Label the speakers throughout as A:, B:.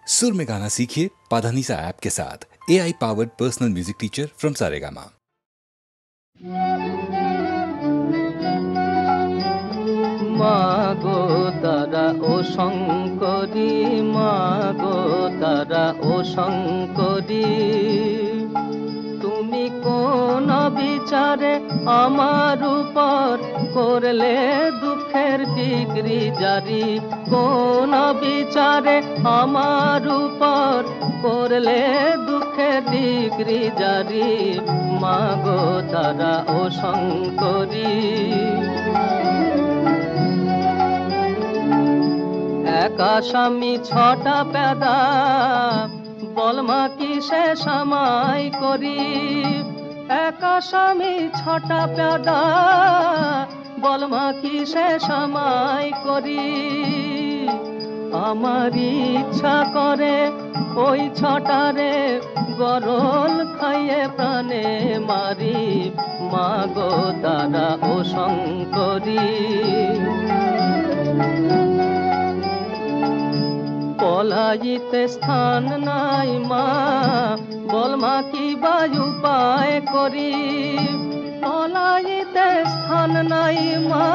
A: सुर में गाना सीखिए पाधानीसा ऐप के साथ। AI powered personal music teacher from Saregama.
B: मागो तारा ओ शंकरी, मागो तारा ओ शंकरी, তুমি কোন বিচারে আমার উপর করলে দুঃখের ডিগ্রি জারি, কোন বিচারে আমার উপর করলে দুঃখের ডিগ্রি জারি, মাগো তারা ও শঙ্করী। একা স্বামী ছটা পেদা, বলমা কিসে সামাই করি, একা স্বামী ছটা পেদা, বলমা কিসে সামাই করি, আমার ইচ্ছা করে ওই ছটারে গরল খাইয়ে প্রাণে মারি, মাগো তারা ও শঙ্করী। পলাইতে স্থান নাই মা, বলমা কি বায়ু উপায় করি, পলাইতে স্থান নাই মা,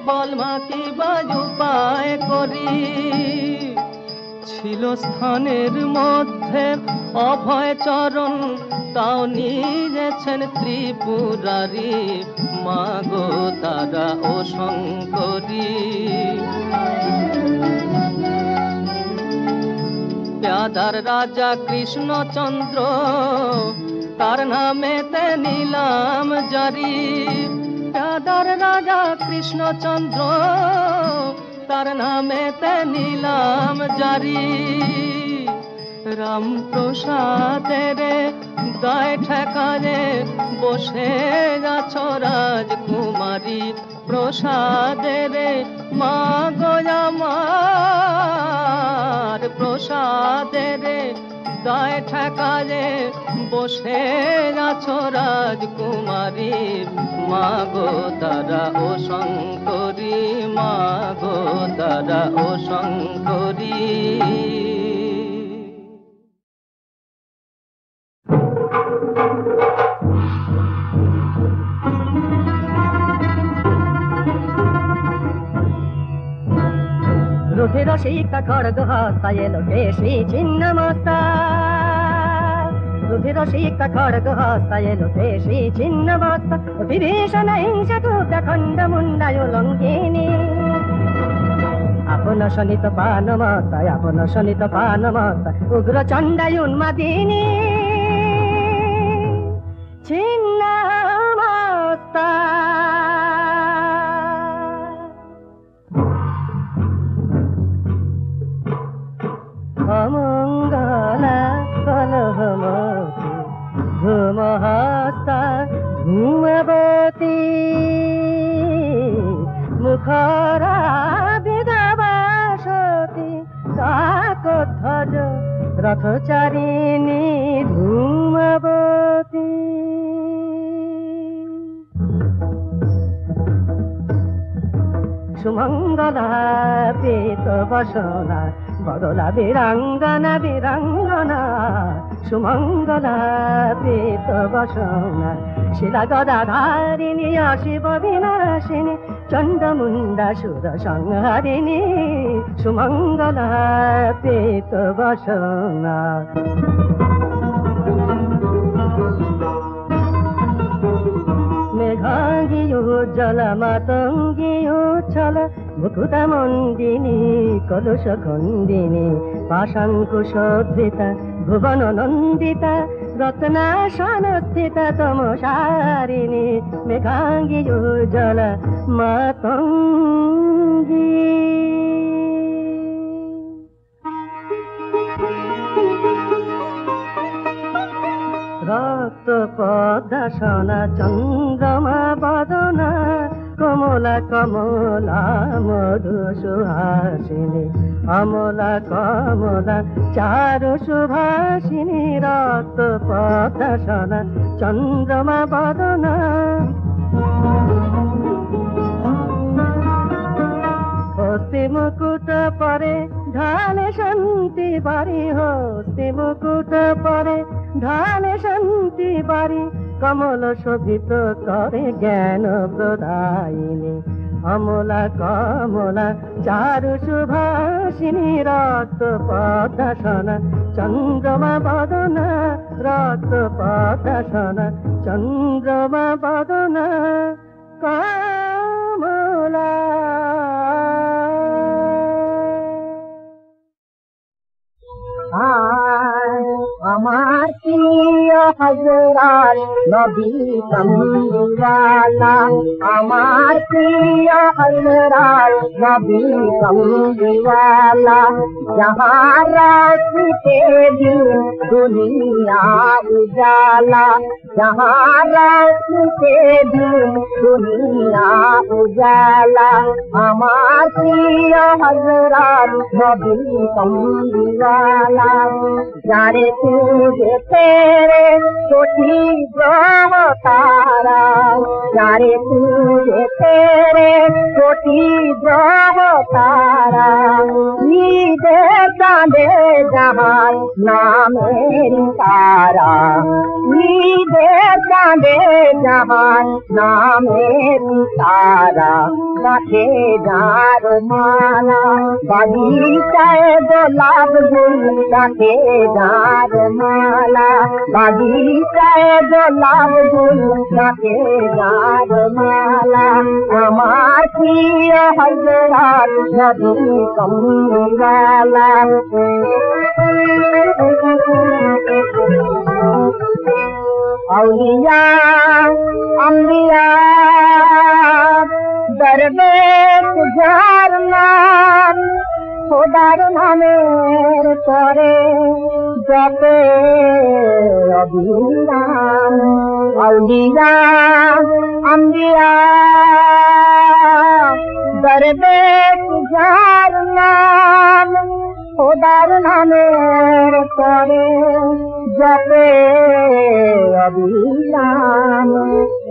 B: বলমা কি বায়ু উপায় করি, ছিল স্থানের মধ্যে অভয় চরণ, তাও নিয়েছেন ত্রিপুরারি, মাগো তারা ও শঙ্করী। প্যাদার রাজা কৃষ্ণচন্দ্র, তার নামেতে নিলাম জারি, প্যাদার রাজা কৃষ্ণচন্দ্র, তার নামেতে নিলাম জারি, রামপ্রসাদের দায় ঠেকারে বসে আছো রাজকুমারী, প্রসাদের মা গো আমার, প্রসাদের দায় ঠেকারে বসে আছো রাজকুমারী, মাগো তারা ও শঙ্করী, মাগো তারা ও শঙ্করী।
C: রুধির শিক্ষা খড়গ হস্তা এলো কেশী ছিন্ন মস্তা, রুধির শিক্ষা খড়গ হস্তা এলো কেশী ছিন্ন মস্তা, বিভীষণ হিংসা টুকরা খণ্ড মুন্ডায় লঙ্ঘিনী, আপন শনিত পান মস্তা, আপন শনিত পান মস্তা, উগ্র চণ্ডায় উন্মাদিনী, ছিন্ন মস্তা। অমঙ্গলা কলহমতি ধূমহস্তা ধূমবতী, মুখরা বিধবাসতী, কাকধ্বজ রথচারিণী ধূমবতী। সুমঙ্গলা পীত বসনা, বদলা বীরাঙ্গনা বীরাঙ্গনা, সুমঙ্গলা পীত বসনা, শিলা গদাধারিণী অশিব বিনাশিনী, চণ্ডমুণ্ডা সুর সংহারিণী, সুমঙ্গলা পীত বসনা। মেঘাঙ্গী উজ্জ্বল মাতঙ্গী উচ্ছল, মুকুতা মন্দিনী কলুষ খণ্ডিনী, পাশাঙ্কুশোদ্ধৃতা ভুবন নন্দিতা, রত্নাসন স্থিতা তমসারিণী, মেঘাঙ্গী উজ্জ্বল মাতঙ্গী। রক্ত পদ্মাসনা চন্দ্রমা বদনা, কমলা কমলা মধু সুহাসিনী, অমলা কমলা চারু সুভাষিনী, রক্ত পদ্মাসনা চন্দ্রমা বদনা, হস্তি মুকুট পরে
B: ধানে শান্তি বাড়ি হস্তে মুকুট পরে, ধানে শান্তি বাড়ি কমল শোভিত করে জ্ঞান প্রদায়িনী। অমলা কমলা চারু সুভাষিনী রক্ত পদ্মাসনা চন্দ্রমা বদনা, রক্ত পদ্মাসনা চন্দ্রমা বদনা কমলা।
C: আমার প্রিয় হযরত নবী কমলিওয়ালা, আমার প্রিয় হযরত নবী কমলিওয়ালা, जहाँ रास्ते दिन दुनिया उजाला, जहाँ रास्ते दिन दुनिया उजाला, আমার প্রিয় হযরত নবী কমলিওয়ালা। যারে তুঝে তেরে কোটি গ্রহ তারা, যারে তুঝে তেরে কোটি গ্রহ তারা, ঈদে চাঁদে জাহান নামের তারা, ঈদে চাঁদে জাহান নামের তারা, গাছে যার মালা বাগিচায় গোলাপ ফুল, গাছে যার মালা বাগিচায় গোলাপ ফুল, গাছে যার মালা। আমার প্রিয় হযরত নবী কমলিওয়ালা। औलिया अंबिया दरवेश जार नाम, খোদার নামের পরে জপে অবিরাম। औलिया अंबिया दरवेश जार नाम, খোদার নামের পরে জপে অবিরাম।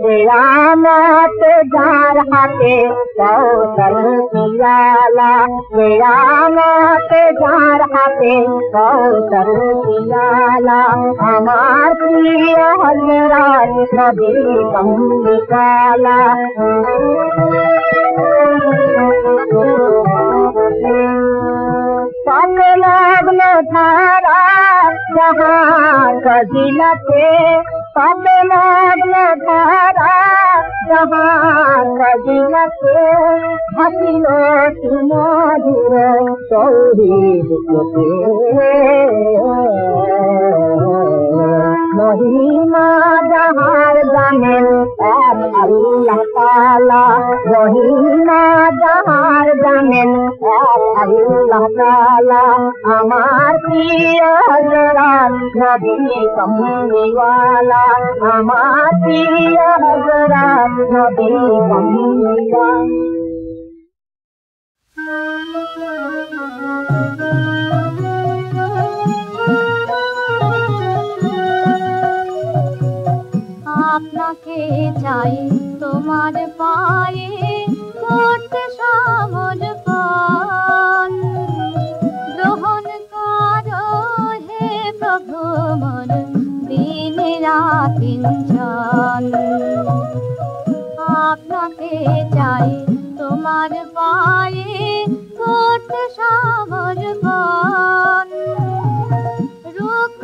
C: কেয়ামত যার হাতে কৌশল পিয়ালা, কেয়ামত যার হাতে কৌশল পিয়ালা। আমার প্রিয় হযরত নবী কমলিওয়ালা। लग्न धारा जहाँ कजिलते, सब लग्न धारा जहाँ कजिलते, हसिलो सुमधुर तौहीद के महिमा जहाँ जानेन এক আল্লাহ তাআলা, महिमा जहाँ जानेन এক আল্লাহ তাআলা। আমার প্রিয় হযরত নবী কমলিওয়ালা, আমার প্রিয় হযরত নবী কমলিওয়ালা।
D: আপনাকে চাই তোমার পায়ে করতে সমর্পণ, গ্রহণ করো হে প্রভু মোর দিন রাতিঞ্চন। আপনাকে চাই তোমার পায়ে করতে সমর্পণ, রুক্ষ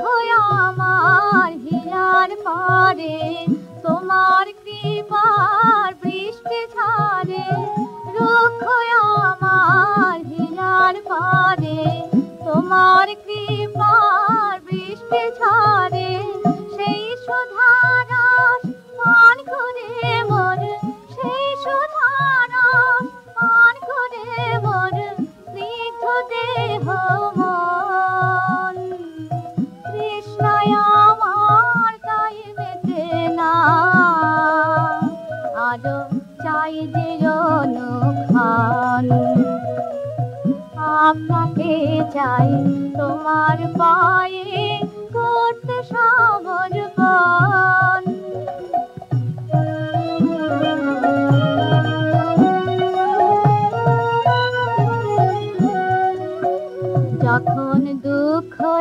D: আমার হিয়ার পরে তোমার কৃপার বৃষ্টি ঝরে, রুক্ষ আমার হিয়ার পরে তোমার কৃপার বৃষ্টি ঝরে। সেই সুধারস পান করে মোর, সেই সুধারস পান করে মোর স্নিগ্ধ দেহ মন। তৃষ্ণায় আমার তাই মেটে না, আরো চাই যে অনুক্ষণ। আপনাকে চাই তোমার পায়ে করতে সমর্পণ।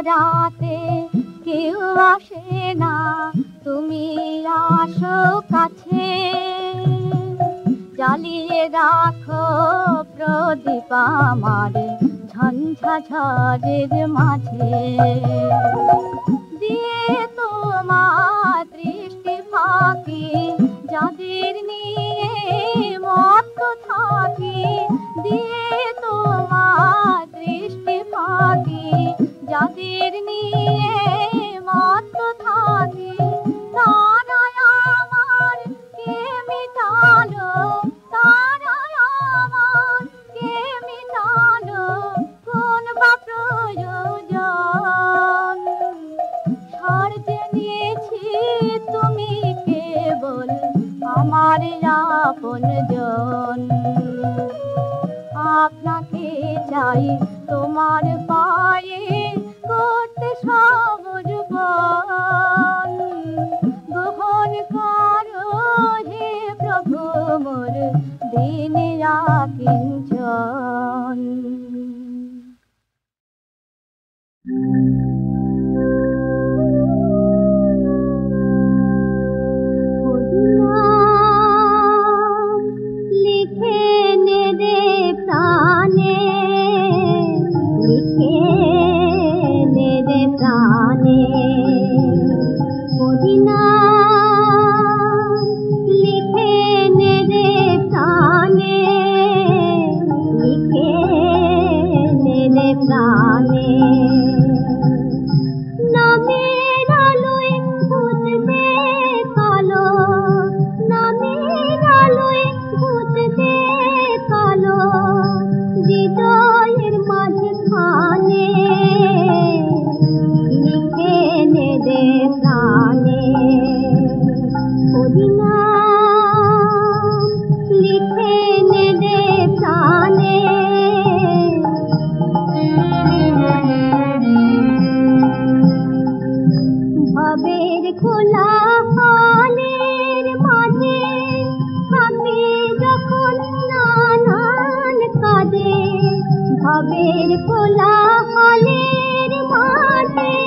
D: রাতে কেউ আসে না, তুমি আসো কাছে। জ্বালিয়ে রাখো প্রদীপ আমার ঝঞ্ঝা ঝড়ের মাঝে। দিয়ে তোমার দৃষ্টি ফাঁকি যাদের নিয়ে মত্ত থাকি। দিয়ে তোমার দৃষ্টি ফাঁকি যাদের নিয়ে মত্ত থাকি। তারাই আমার কে মিটালো, তারাই আমার কে মিটালো কোন বা প্রয়োজন। ছাড় জেনেছি তুমি কেবল আমার আপনজন। আপনাকে চাই তোমার পায়ে করতে সমর্পণ। গ্রহণ করো হে প্রভু মোর দিন কিঞ্চন।
E: লিখে নে দে প্রাণে, লিখে নে দে প্রাণে। মদিনা লিখে নে দে প্রাণে, লিখে নে দে প্রাণে। নামের আলোয় ঘুচবে কালো, নামের আলোয় ঘুচবে কালো হৃদয়ের মাঝখানে। লিখে নে দে প্রাণে, মদিনা লিখে নে দে প্রাণে। ভবের খোলা হালের মাঝে থাকি যখন নানান কাজে। ভবের খোলা হালের মাঝে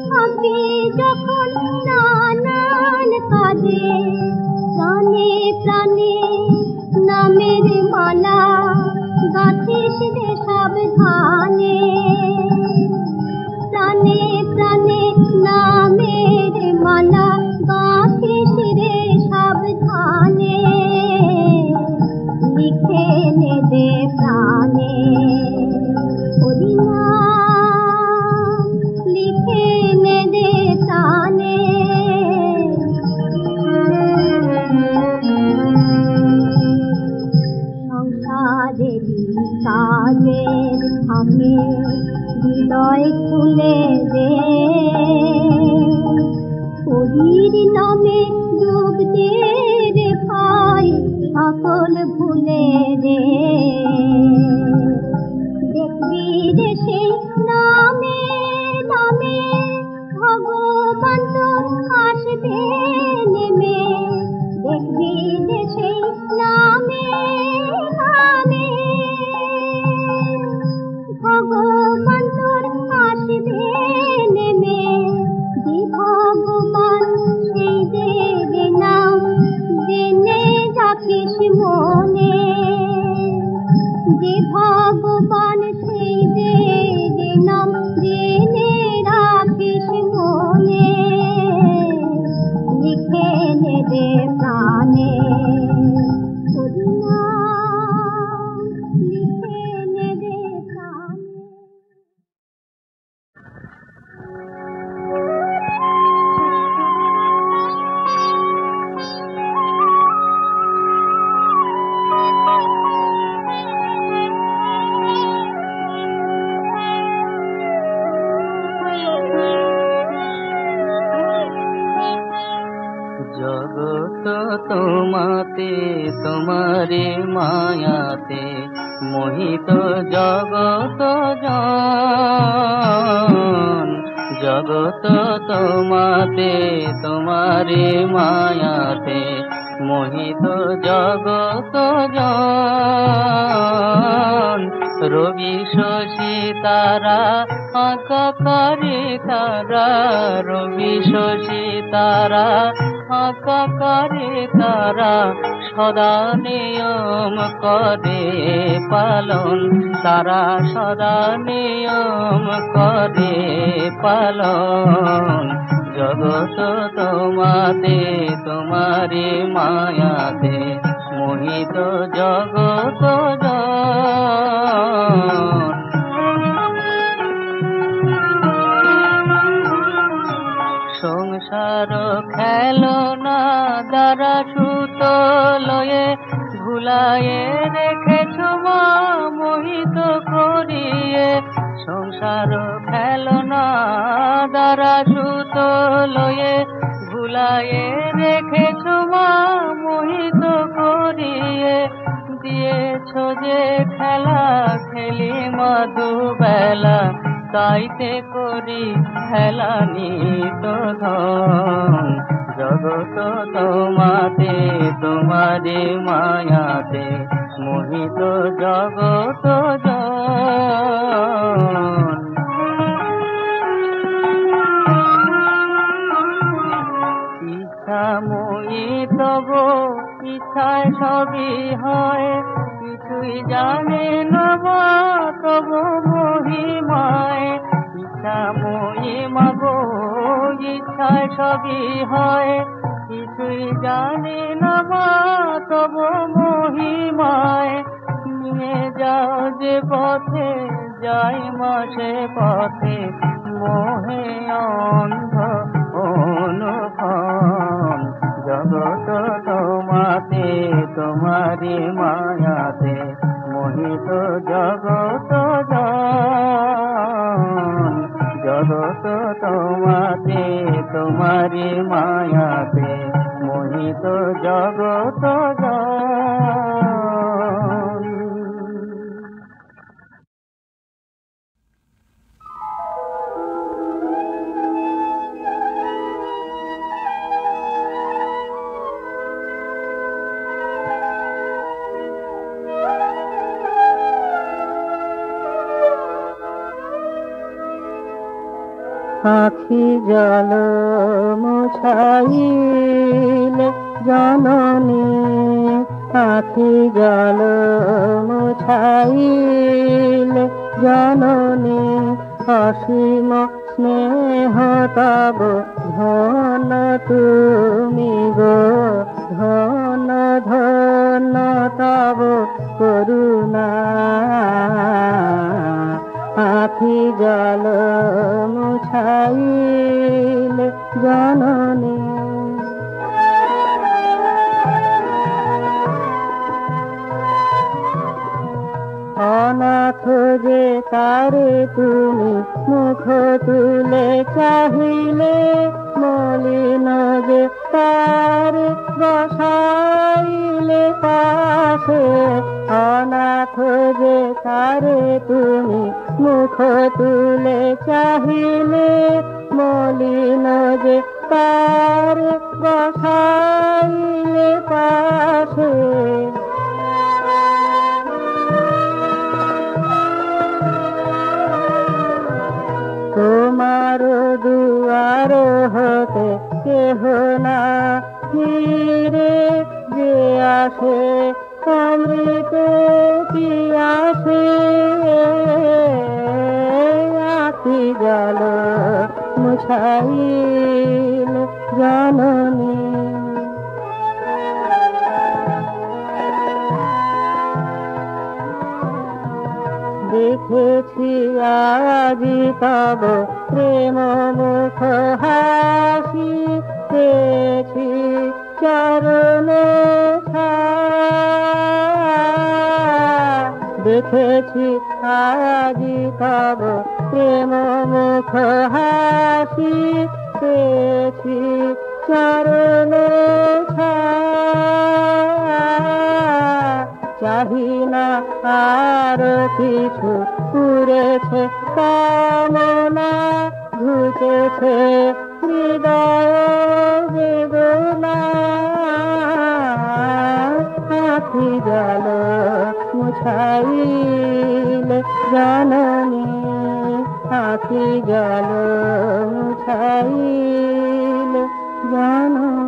E: থাকি যখন নানান কাজে। প্রাণে প্রাণে নামের মালা গাথিস রে সাবধানে। প্রাণে প্রাণে নামের মালা গাথিস রে সাবধানে। লিখে নে দে প্রাণে, মদিনা লিখে নে দে প্রাণে। সংসারেরই কাজের ফাঁকে হৃদয় খুলে দে। হরির নামে ডুব দে রে ভাই, সকল ভুলে রে। দেখবি রে সেই নামে নামে ভগবান তোর আসবে নেমে। দেখবি রে সেই নামে নামে ভগবান তোর আসবে নেমে। যে ভগবান সেই দেবে নাম জেনে রাখিস মনে। যে ভগবান সেই দেবে নাম জেনে রাখিস মনে। লিখে নে দে প্রাণে, মদিনা লিখে নে দে প্রাণে।
B: জগত তোমাতে তোমারে মায়াতে মোহিত জগত জন। জগত তোমাতে তোমারে মায়াতে মোহিত জগত জন। রবি শশী তারা আঁকা করে তারা, রবি শশী তারা আঁকা করে তারা, সদা নিয়ম করে পালন, তারা সদা নিয়ম করে পালন। জগত তোমাতে তোমারি মায়াতে মোহিত জগত সংসার খেলনা দ্বারা সুত লয়ে ভুলায়ে রেখেছ মা মোহিত করিয়ে, সংসার খেলনা দ্বারা সুত লয়ে ভুলায়ে রেখেছ মা মোহিত করিয়ে, দিয়েছ যে খেলা খেলি মধু বেলা, তাইতে করি খেলা নিত ধন। জগত তোমাতে তোমারি মায়াতে মোহিত জগত জন। ইচ্ছা মই তব ইচ্ছায় সবই হয়, কিছুই জানে না মা তব মহিমায়। ইচ্ছা মই মাগো ইচ্ছায় সবই হয়, কিছুই জানে না মা তব মহিমায়। নিয়ে যাও যে পথে যাই মা সে পথে, মোহে অন্ধ অনুক্ষণ। জগত তোমাতে তোমারি মায়াতে মোহিত জগত জন। জগত তোমাতে তোমারি মায়াতে মোহিত জগত জন।
C: আখি জল মুছাইলে জননী, আখি জল মুছাইলে জননী, অসীম স্নেহ তব ধন তুমি গো, ধন ধন তব করুণা। আখি জল মুছাইলে জননী, অনাথ যে তারে তুমি মুখ তুলে চাহিলে, মলিন যে তার বসাইলে পাশে। অনাথ যে তারে তুমি মুখ তুলে চাহিলে, মলিন যে তার বসাইলে পাশে। তোমার দুয়ার হতে কেহ না ফিরে, যে আসে অমৃত পিয়াসে। আখি জল মুছাইলে জননী, দেখেছি আজি তব প্রেম মুখ হাসি, পেয়েছি চরণে দেখেছি আজি তব প্রেম মুখ হাসি, পেয়েছি চরণে চাহি না আর কিছু, পুরেছে কামনা, ঘুচেছে হৃদয় বেদনা। আখি জল মুছাইলে
B: জাননী আখি জল মুছাইল জাননী।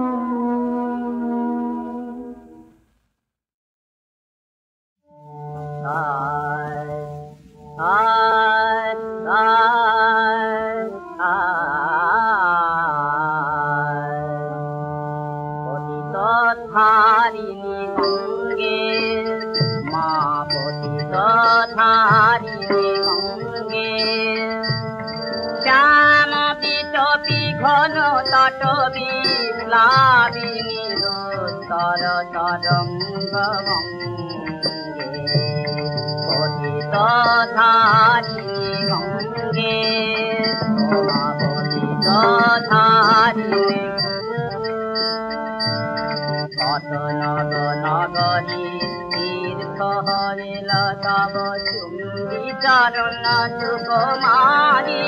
C: ধারিণী গঙ্গে মা পতিত ধারিণী গঙ্গে শ্যাম বিটপি ঘন তট বিপ্লাবিনী রোত্তর তরঙ্গ গঙ্গে পতিত ধারিণী গঙ্গে মা পতিত ধারিণী কত নগ নগরী তীর্থ হরিল তব চুম্বি চরণ সুকুমারী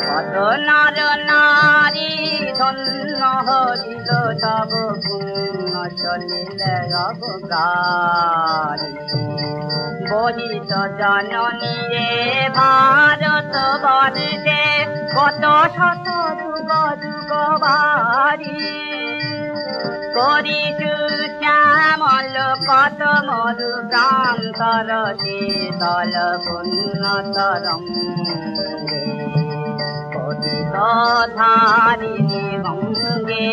C: কত নর নারী ধন্য হরিল তব পুণ্য চলিলে অবগারী বলিত জননী রে ভারত বর্ষে কত শত যুগ যুগ বাড়ি করিছু শ্যামল কত মরু প্রান্তর শীতল পুণ্য তরঙ্গে পতিত ধারিণী গঙ্গে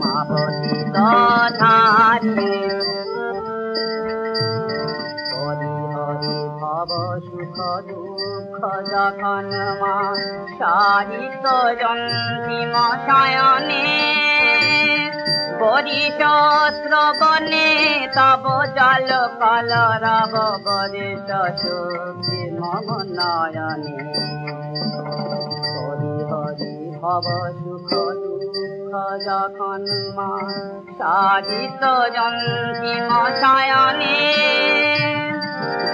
C: মা পতিত ধারিণী হরি হরি ভব সুখ দুঃখ যখন মা সারিত জন্তিম শয়নে বরিশ শ্রবণে তব জল কলরব বরিশ শোভে মম নয়নে হরি হরি ভব সুখ দুঃখ যখন মা সারিত জন্তিম শয়নে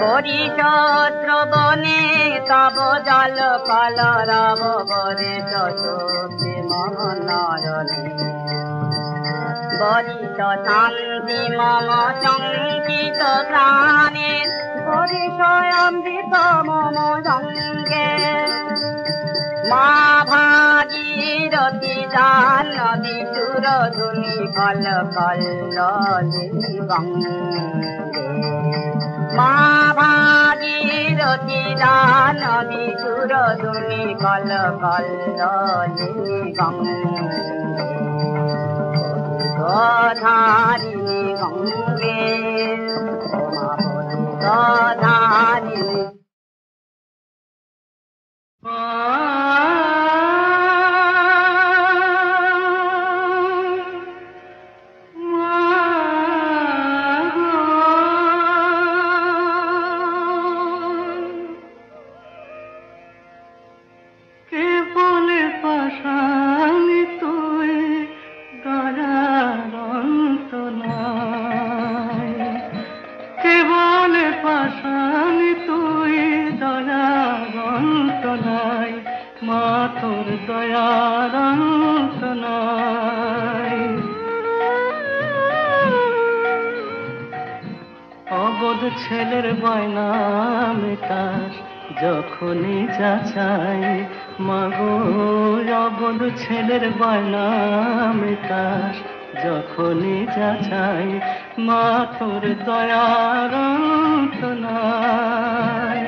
C: বরিশ শ্রবণে তব জল কলরব বরিশ শোভে মম নয়নে বরিশ শান্তি মম শঙ্কিত প্রাণে বরিশ অমৃত মম সঙ্গে মা ভাগীরথী জাহ্নবী সুরধুনী কল কল্লোলিনী গঙ্গে মা ভাগীরথী জাহ্নবী সুরধুনী কল কল্লোলিনী গঙ্গে ধারিণী গঙ্গে মা পতিত ধারিণী
B: ছেলের বায়না মেটাস যখনই যা চাই মাগো অবধ ছেলের বায়না মেটাস যখনই যা চাই মা তোর দয়ার অন্ত নাই।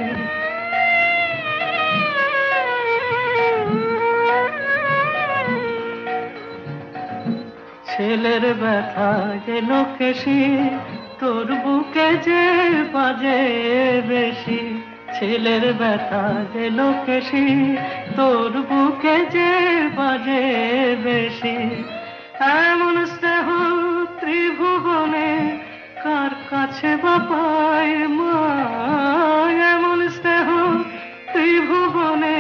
B: ছেলের ব্যথা গেল কেশি তোর বুকে যে বাজে বেশি ছেলের ব্যথা গেল কেশি তোর বুকে যে বাজে বেশি এমন স্নেহ ত্রিভুবনে কার কাছে বাপায় মা এমন স্নেহ ত্রিভুবনে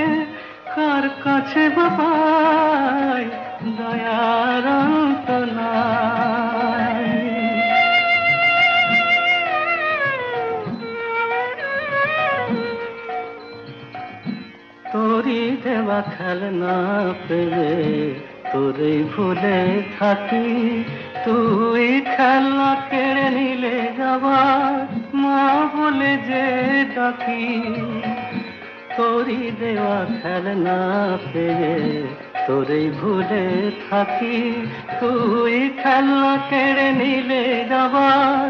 B: কার কাছে বাপায় দয়ার অন্ত নাই। তোরি দেওয়া খেলনা পেলে তোরে ভুলে থাকি তুই খেলনা কেড়ে নিলে যাবার মা বলে যে ডাকি, তোরই দেওয়া খেলনা পেয়ে তোরেই ভুলে থাকি। তুই খেলনা কেড়ে নিলে যাবার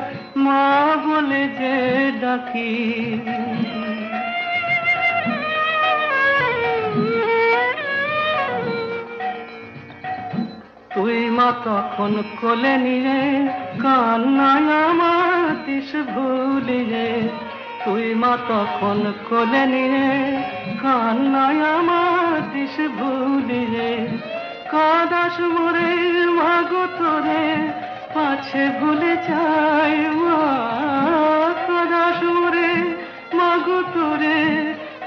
B: মা বলে যে ডাকি। তুই মা তখন কোলে নিয়ে কান্নায় আমার দিস ভুলিয়ে। তুই মা তখন কোলে নিয়ে কান্নায় আমার দিস ভুলিয়ে। কাদাস মোরে মাগো তোরে পাছে ভুলে যাই মা। কাদাস মোরে মাগো তোরে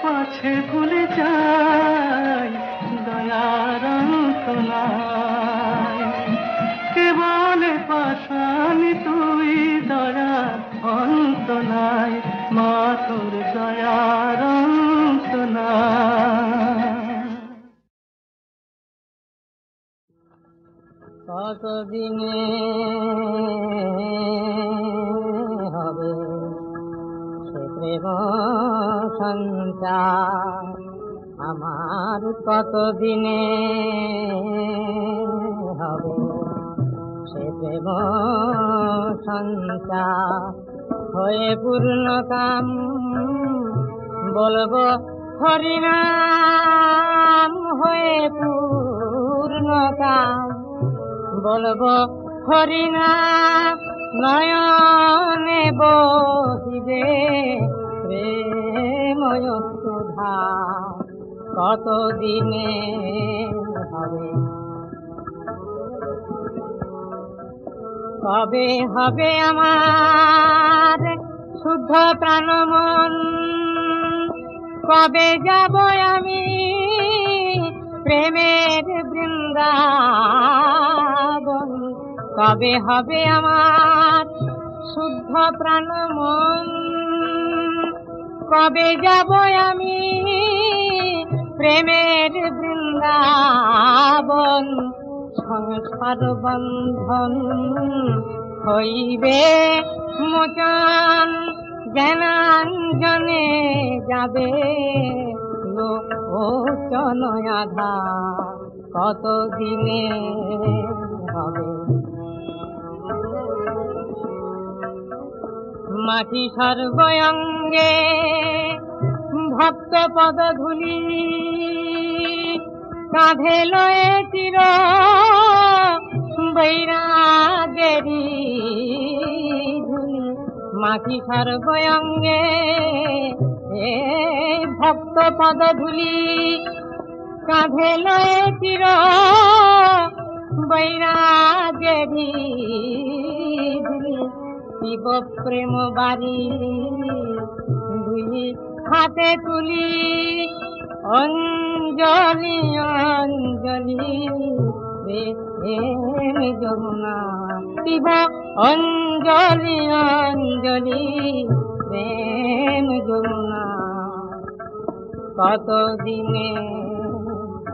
B: পাছে ভুলে যাই। দয়ার অন্ত নাই, কে বলে পাশানি তুই দয়ার অন্ত নাই। মা তোর দয়ার অন্ত নাই। কতদিনে হবে সে প্রেম সঞ্চার আমার, কতদিনে হবে সে প্রেম সঞ্চার। হয়ে পূর্ণ কাম বলবো হরিনাম, হয়ে পূর্ণ কাম বলবো হরিনাম। নয়নে বহিবে প্রেময় সুধা, কতদিনে হবে। কবে হবে আমার শুদ্ধ প্রাণ মন, কবে যাব আমি প্রেমের বৃন্দাবন। কবে হবে আমার শুদ্ধ প্রাণ মন, কবে যাব আমি প্রেমের বৃন্দাবন। সংসার বন্ধন হইবে মোচন, জ্ঞানাঞ্জনে যাবে লোচন আধার, কতদিনে হবে। মাটি সর্বঙ্গে ভক্ত পদধূলি, কাঁধে লয়ে চির বৈরাগেরি ধুলি। মাটি সর্বঙ্গে ভক্ত পদধূলি, কাঁধে লয়ে চির বৈরাগেরি ধুলি। শিব প্রেম বাড়ি দুই হাতে তুলি, অঞ্জলি অঞ্জলি প্রেম যমুনা। শিব অঞ্জলি অঞ্জলি প্রেম যমুনা, কতদিনে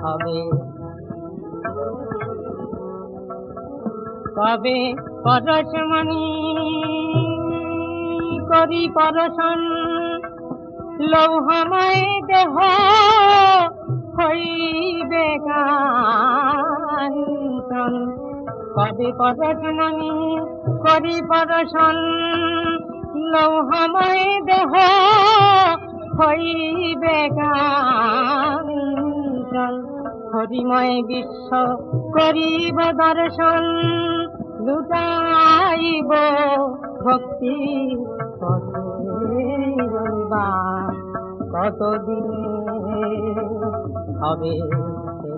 B: হবে। কবে পরশমণি করি পরশন, লৌহময় দেহ হইবে কাঞ্চন। কবে পরশমণি করি পরশন, লৌহময় দেহ হইবে কাঞ্চন। হরিময় বিশ্ব করিব দর্শন, লুটাইব ভক্তি কতদিন হবে সে